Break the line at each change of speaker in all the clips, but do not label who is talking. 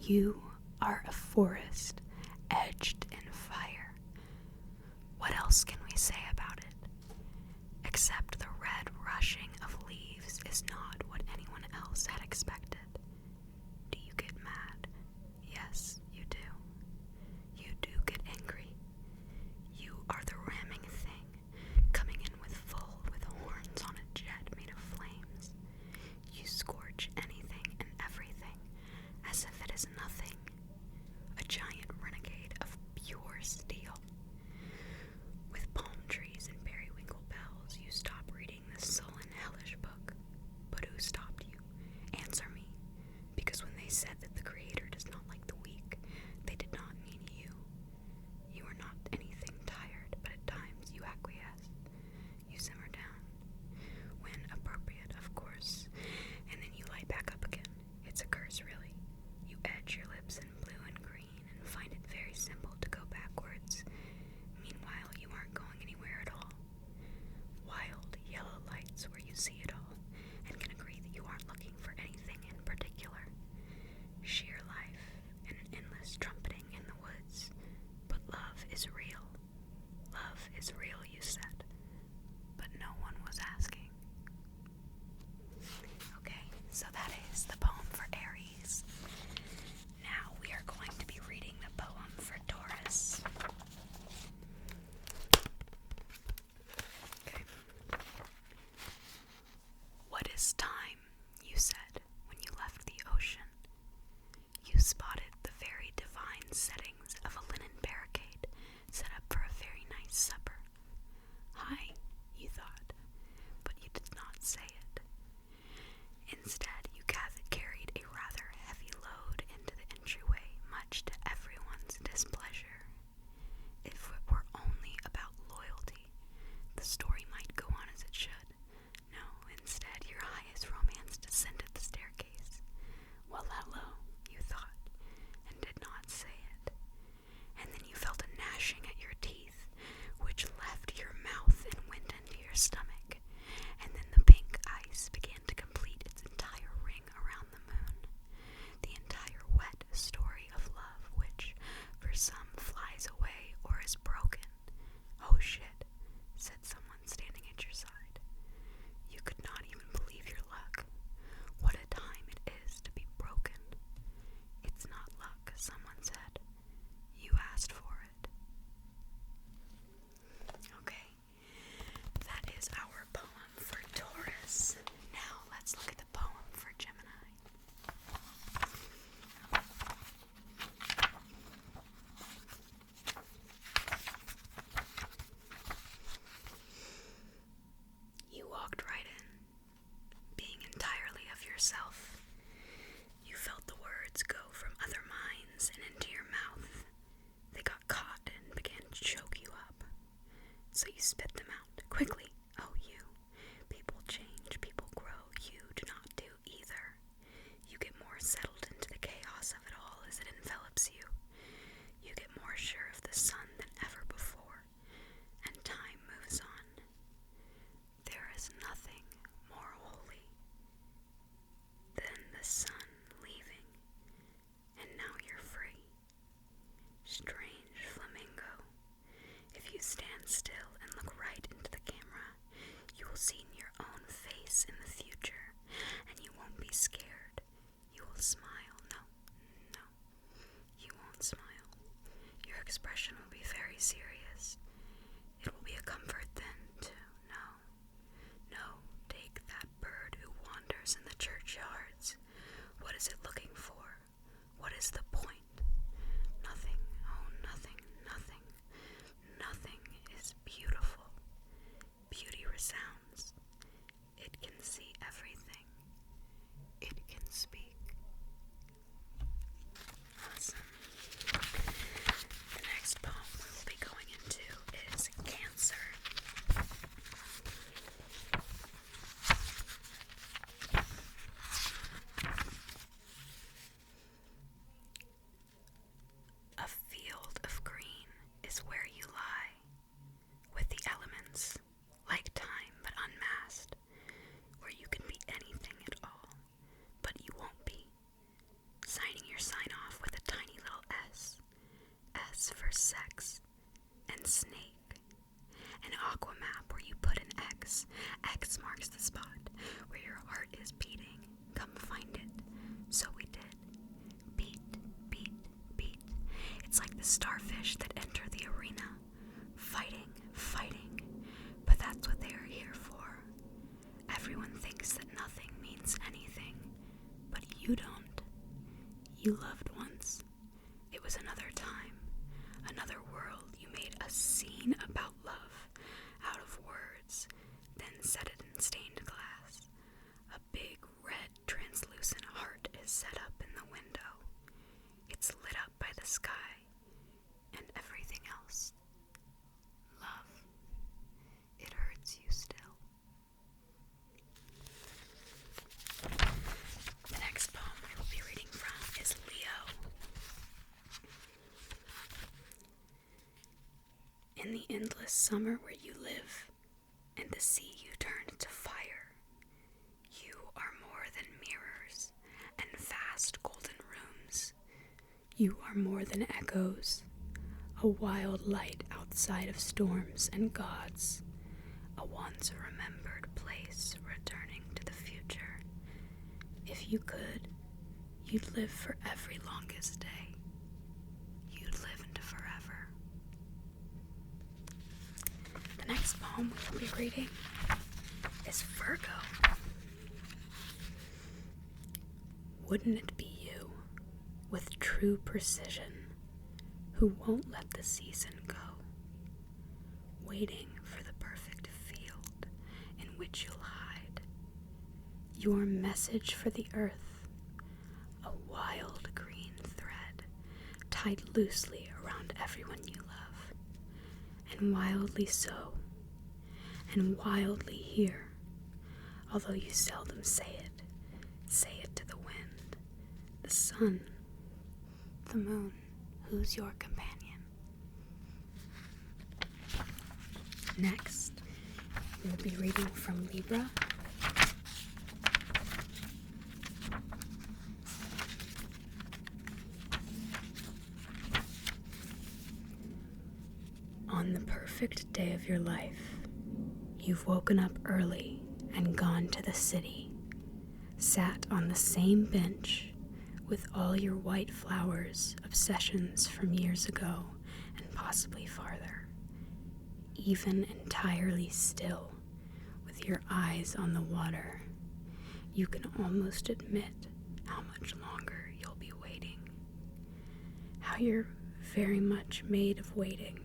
You are a forest edged in fire. What else can we say about it? Except the red rushing of leaves is not what anyone else had expected. Do you get mad? Yes, you do. You do get angry. You are the ramming thing, coming in with horns on a jet made of flames. You scorch anything and everything, as if it is nothing. A giant renegade of pure steel. With palm trees and periwinkle bells, you stop reading this sullen, hellish book. But who stopped you? Answer me. Because when they said that the Creator does not like the weak, they did not mean you. You are not anything tired, but at times you acquiesce. You simmer down. When appropriate, of course. And then you light back up again. It's a curse, really. You edge your lips in blue and green and find it very simple to go backwards. Meanwhile, you aren't going anywhere at all. Wild yellow lights where you see it all, and can agree that you aren't looking for anything in particular. Sheer life and an endless trumpeting in the woods. But love is real. Love is real, you said. But no one was asking. Okay, so that is the poem for Aries. Now we are going to be reading the poem for Taurus. Okay. What is time, you said, when you left the ocean? You spotted the very divine settings of a linen barricade set up for a very nice supper. Hi, you thought, but you did not say it. Instead, you carried a rather heavy load into the entryway, much to everyone's displeasure. If it were only about loyalty, the story might go on as it should. No, instead, your highest romance descended the staircase. Well, hello, you thought, and did not say it. And then you felt a gnashing at your teeth, which left your mouth and went into your stomach. And then the pink ice began to complete its entire ring around the moon. The entire wet story of love, which, for some, flies away or is broken. Oh shit, said someone standing at your side. You could not even believe your luck. What a time it is to be broken. It's not luck, someone said. You asked for it. Okay, that is our poem for Taurus. Now let's look at the poem for Gemini. You walked right in, being entirely of yourself. You felt the words go from other minds and into your mouth. They got caught and began to choke you up. So you spit them out quickly. Oh, you. People change, people grow. You do not do either. You get more settled into the chaos of it all as it envelops you. You get more sure of the sun than ever before, and time moves on. There is nothing more holy than the sun leaving, and now you're free. Strange flamingo. If you stand still and look right into the camera, you will see your own face in the future, and you won't be scared. You will smile. No, you won't smile. Your expression will be very serious. It will be a comfort then, too. No, take that bird who wanders in the churchyards. What is it looking for? What is the point? Nothing, oh, nothing. Nothing is beautiful. Beauty resounds. It can see everything. It can speak. Awesome. The next poem we will be going into is Cancer. for sex and snake. An aqua map where you put an X. X marks the spot where your heart is beating. Come find it. So we did. Beat, beat, beat. It's like the starfish that enter the arena. Fighting, fighting. But that's what they are here for. Everyone thinks that nothing means anything. But you don't. You loved once. It was another time, another world. You made a scene about love out of words, then set it in stained glass. A big red translucent heart is set up in the window. It's lit up by the sky and everything else. Love, it hurts you still. The next poem we will be reading from is Leo. In the endless summer where you live, and the sea you turned to fire, you are more than mirrors and vast golden rooms. You are more than echoes, a wild light outside of storms and gods, a once remembered place returning to the future. If you could, you'd live for every longest day. You'd live into forever. The next poem we will be reading is Virgo. Wouldn't it be you, with true precision, who won't let the season go, waiting for the perfect field in which you'll hide, your message for the earth, a wild green thread tied loosely around everyone you love, and wildly so, and wildly here, although you seldom say it to the wind, the sun, the moon, who's your companion. Next, we'll be reading from Libra. On the perfect day of your life, you've woken up early and gone to the city, sat on the same bench with all your white flowers, obsessions from years ago and possibly farther, even entirely still, with your eyes on the water. You can almost admit how much longer you'll be waiting, how you're very much made of waiting,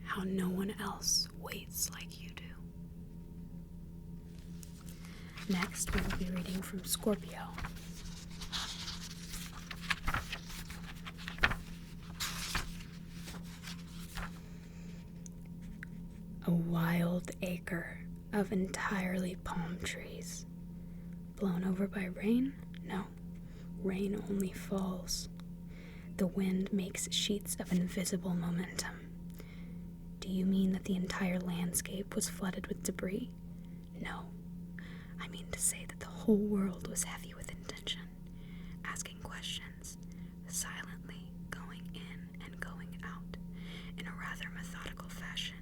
how no one else waits like you do. Next, we will be reading from Scorpio. A wild acre of entirely palm trees. Blown over by rain? No, rain only falls. The wind makes sheets of invisible momentum. Do you mean that the entire landscape was flooded with debris? No. I mean to say that the whole world was heavy with intention, asking questions, silently going in and going out in a rather methodical fashion,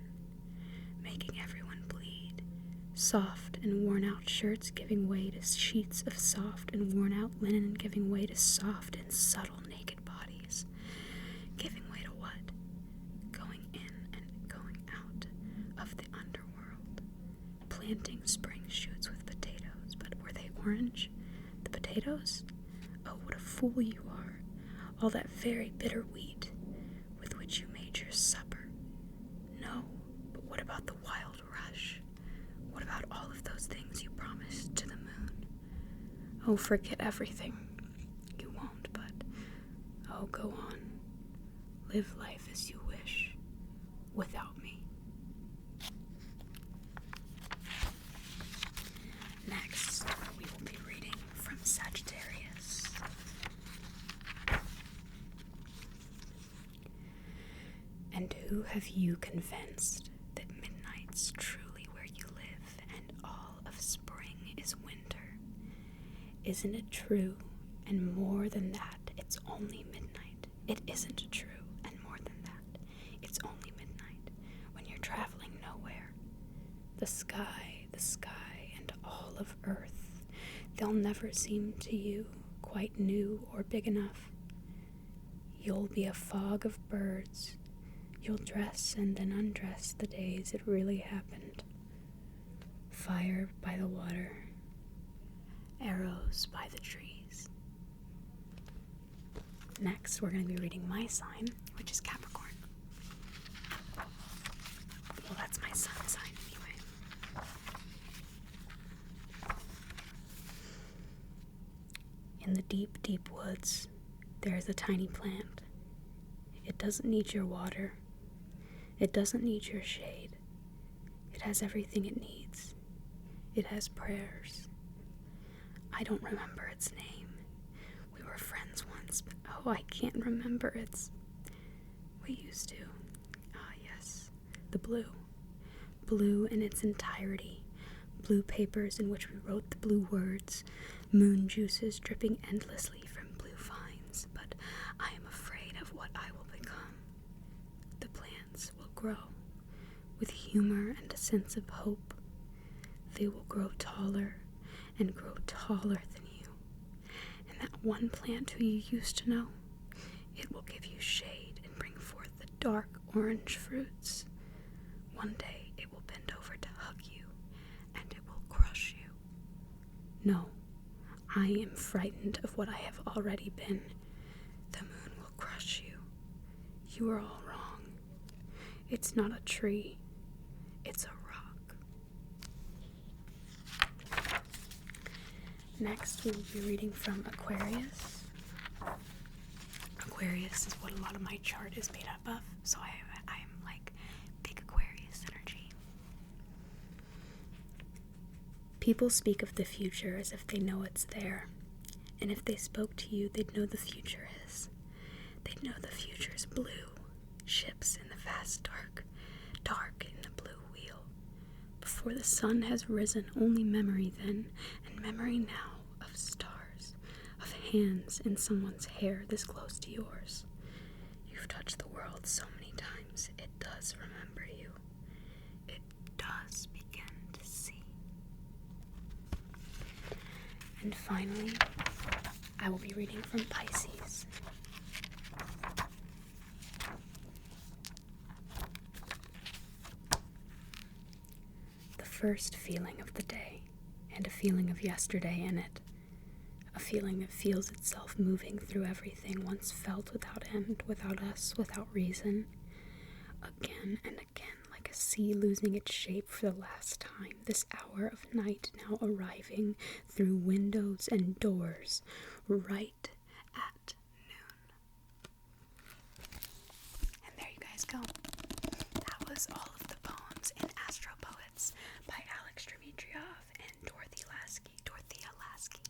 making everyone bleed, soft and worn-out shirts giving way to sheets of soft and worn-out linen, giving way to soft and subtle naked bodies, giving way to what? Going in and going out of the underworld, planting spring shoots with potatoes, but were they orange? The potatoes? Oh, what a fool you are! All that very bitter wheat with which you made your supper. No, but what about the wild rush? What about all of those things you promised to the moon? Oh, forget everything. You won't, but oh, go on. Live life as you wish, without me. Next, we will be reading from Sagittarius. And who have you convinced that midnight's truly where you live and all of spring is winter? Isn't it true? And more than that, it's only midnight. It isn't true, and more than the sky, and all of earth. They'll never seem to you quite new or big enough. You'll be a fog of birds. You'll dress and then undress the days it really happened. Fire by the water, arrows by the trees. Next, we're going to be reading my sign, which is Capricorn. Well, that's my sun sign anyway. In the deep, deep woods, there is a tiny plant. It doesn't need your water. It doesn't need your shade. It has everything it needs. It has prayers. I don't remember its name. We were friends once, but I can't remember its... We used to. Yes. The blue. Blue in its entirety. Blue papers in which we wrote the blue words. Moon juices dripping endlessly from blue vines. But I am afraid of what I will become. The plants will grow with humor and a sense of hope. They will grow taller and grow taller than you. And that one plant who you used to know, it will give you shade and bring forth the dark orange fruits. One day it will bend over to hug you, and it will crush you. No, I am frightened of what I have already been. The moon will crush you. You are all wrong. It's not a tree. It's a rock. Next, we will be reading from Aquarius. Aquarius is what a lot of my chart is made up of, so I am like big Aquarius energy. People speak of the future as if they know it's there, and if they spoke to you, they'd know the future is. They'd know the future's blue, ships in the vast dark in the blue wheel. Before the sun has risen, only memory then, and memory now of stars, of hands in someone's hair this close to yours. You've touched the world so many times, it does remember you. It does begin to see. And finally, I will be reading from Pisces. First feeling of the day, and a feeling of yesterday in it, a feeling that feels itself moving through everything once felt without end, without us, without reason, again and again, like a sea losing its shape for the last time, this hour of night now arriving through windows and doors, right at noon. And there you guys go. That was all of the poems in Astro Poets by Alex Dimitrov and Dorothea Lasky.